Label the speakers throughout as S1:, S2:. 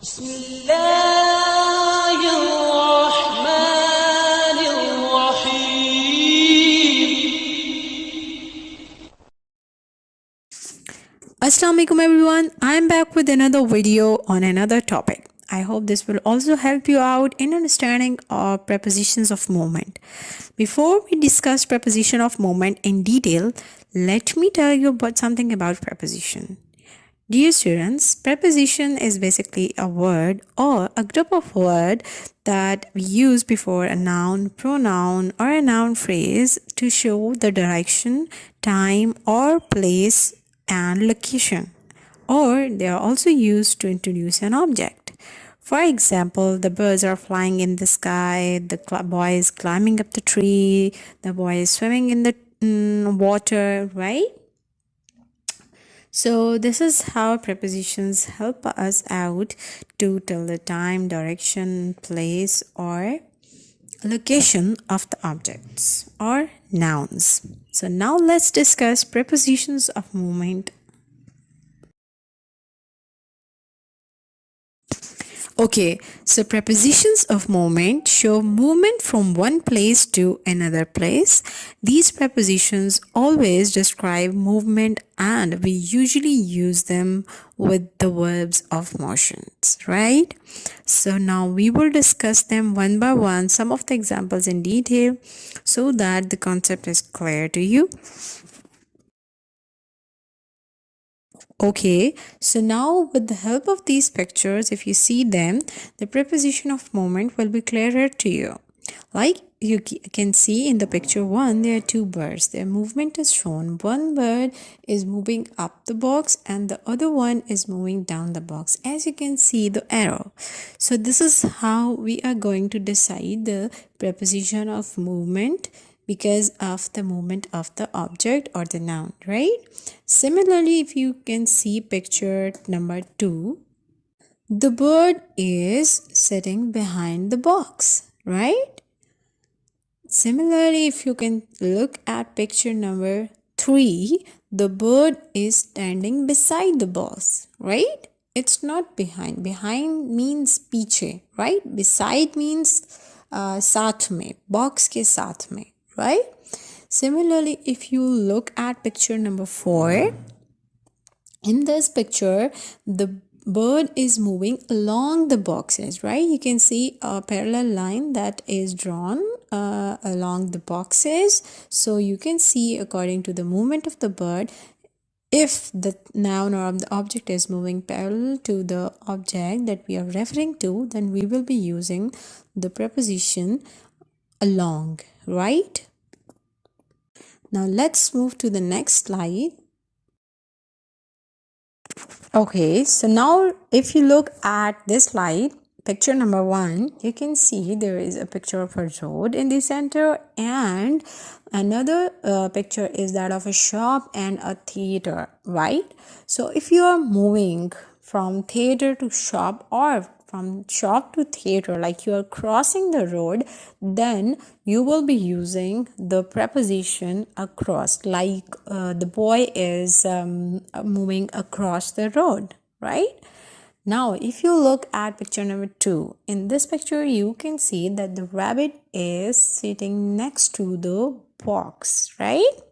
S1: بسم الله الرحمن الرحيم.
S2: Assalamu alaikum everyone. I am back with another video on another topic. I hope this will also help you out in understanding of prepositions of movement. Before we discuss preposition of movement in detail, let me tell you about something about preposition. Dear students, preposition is basically a word or a group of words that we use before a noun, pronoun, or a noun phrase to show the direction, time, or place and location. Or they are also used to introduce an object. For example, the birds are flying in the sky, the boy is climbing up the tree, the boy is swimming in the water, right? So this is how prepositions help us out to tell the time, direction, place, or location of the objects or nouns. So now let's discuss prepositions of movement. Okay, so prepositions of movement show movement from one place to another place. These prepositions always describe movement and we usually use them with the verbs of motions, right? So now we will discuss them one by one, some of the examples in detail so that the concept is clear to you. Okay, so now with the help of these pictures, if you see them, the preposition of movement will be clearer to you. Like you can see in the picture 1, there are two birds. Their movement is shown. One bird is moving up the box and the other one is moving down the box. As you can see the arrow. So this is how we are going to decide the preposition of movement because of the movement of the object or the noun, right? Similarly, if you can see picture number 2, the bird is sitting behind the box, right? Similarly, if you can look at picture number 3, the bird is standing beside the box, right? It's not behind. Behind means पीछे, right? Beside means साथ में, box के साथ में, right? Similarly, if you look at picture number 4, in this picture, the bird is moving along the boxes, right? You can see a parallel line that is drawn along the boxes. So you can see according to the movement of the bird, if the noun or the object is moving parallel to the object that we are referring to, then we will be using the preposition along, right? Now let's move to the next slide. Okay, so now if you look at this slide, picture number 1, you can see there is a picture of a road in the center and another picture is that of a shop and a theater, right? So if you are moving from theater to shop or from shop to theater, like you are crossing the road, then you will be using the preposition across, like the boy is moving across the road, right? Now, if you look at picture number 2, in this picture, you can see that the rabbit is sitting next to the box, right?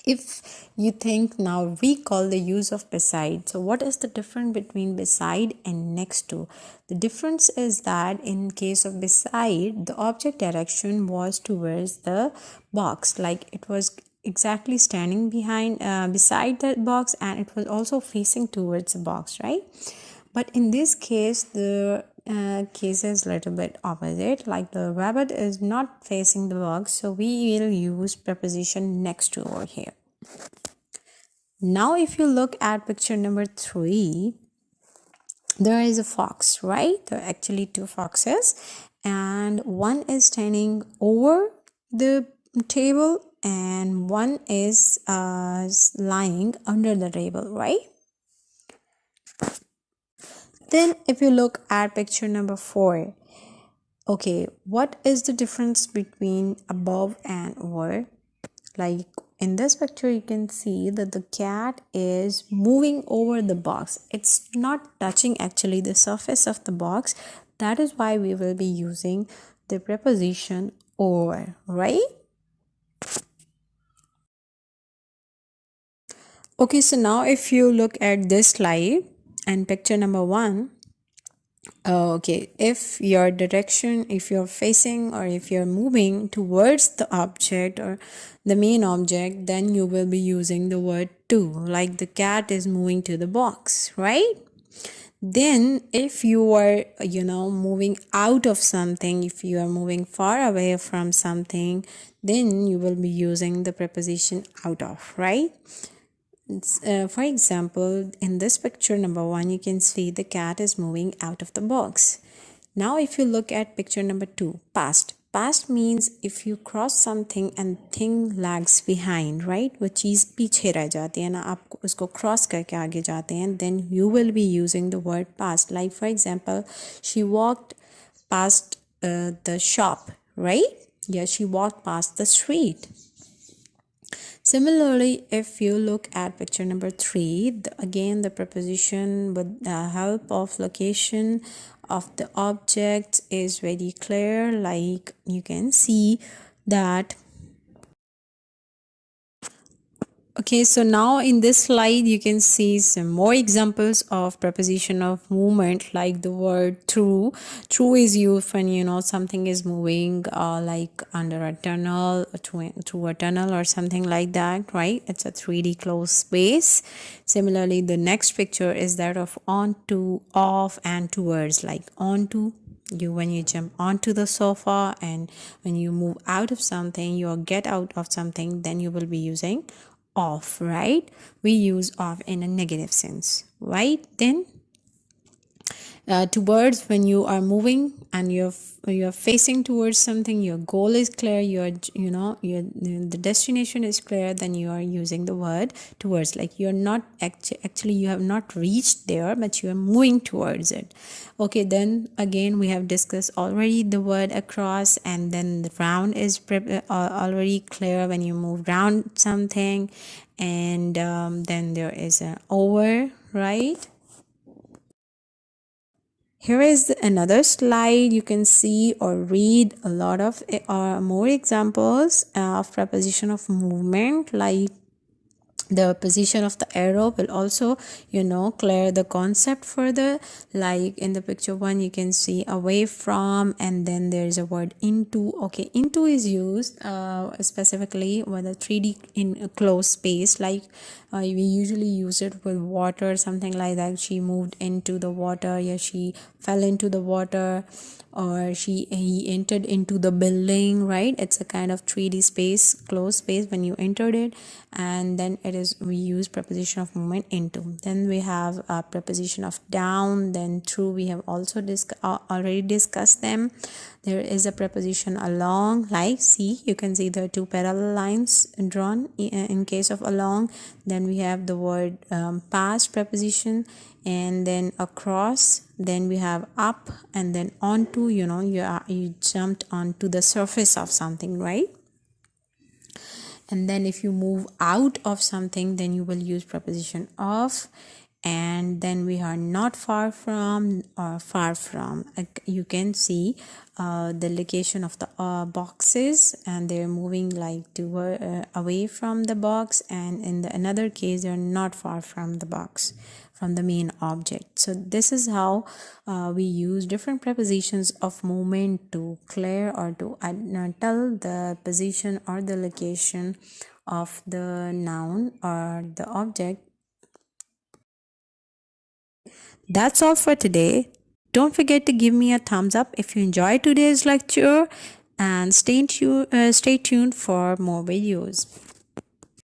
S2: If you think now recall the use of beside. So what is the difference between beside and next to? The difference is that in case of beside, the object direction was towards the box, like it was exactly standing behind beside that box and it was also facing towards the box, right? But in this case, the case is a little bit opposite, like the rabbit is not facing the box, so we will use preposition next to over here. Now if you look at picture number 3, there is a fox, right? There are actually 2 foxes and one is standing over the table and one is lying under the table, right? Then if you look at picture number 4, okay, what is the difference between above and over? Like in this picture you can see that the cat is moving over the box. It's not touching actually the surface of the box. That is why we will be using the preposition over, right? Okay, so now if you look at this slide and picture number 1, okay, if your direction, if you're facing or if you're moving towards the object or the main object, then you will be using the word to, like the cat is moving to the box, right? Then if you are moving out of something, if you are moving far away from something, then you will be using the preposition out of, right? For example, in this picture number 1, you can see the cat is moving out of the box. Now if you look at picture number 2, past. Past means if you cross something and thing lags behind, right? वो चीज़ पीछे रह जाती है ना, आप उसको cross करके आगे जाते हैं, then you will be using the word past. Like for example, she walked past the shop, right? Yeah, she walked past the street. Similarly, if you look at picture number 3, again the preposition with the help of location of the object is very clear. Like you can see that. Okay, so now in this slide you can see some more examples of preposition of movement, like the word through. Through is used when something is moving like under a tunnel, through a tunnel or something like that, right? It's a 3D closed space. Similarly, the next picture is that of onto, off, and towards. Like onto, when you jump onto the sofa, and when you move out of something, you get out of something, then you will be using off, right? We use off in a negative sense, right? Then towards, when you are moving and you're facing towards something, your goal is clear, the destination is clear, then you are using the word towards. Like you're not actually you have not reached there, but you are moving towards it. Okay, then again we have discussed already the word across, and then the round is already clear when you move round something, and then there is an over, right? Here is another slide. You can see or read a lot of more examples of preposition of movement, like the position of the arrow will also clear the concept further. Like in the picture 1, you can see away from, and then there is a word into. Okay, into is used specifically with a 3D in a closed space. Like we usually use it with water, something like that. She moved into the water, yeah, she fell into the water, or he entered into the building, right? It's a kind of 3D space, closed space when you entered it, and then we use preposition of movement into. Then we have a preposition of down, then through. We have also already discussed them. There is a preposition along, like see, you can see the 2 parallel lines drawn in case of along. Then we have the word past preposition, and then across. Then we have up, and then onto, you jumped onto the surface of something, right? And then if you move out of something, then you will use preposition of. And then we are not far from or far from. You can see the location of the boxes, and they're moving like away from the box, and in another case they're not far from the box, from the main object. So this is how we use different prepositions of movement to clear or to tell the position or the location of the noun or the object. That's all for today. Don't forget to give me a thumbs up if you enjoyed today's lecture, and stay tuned for more videos.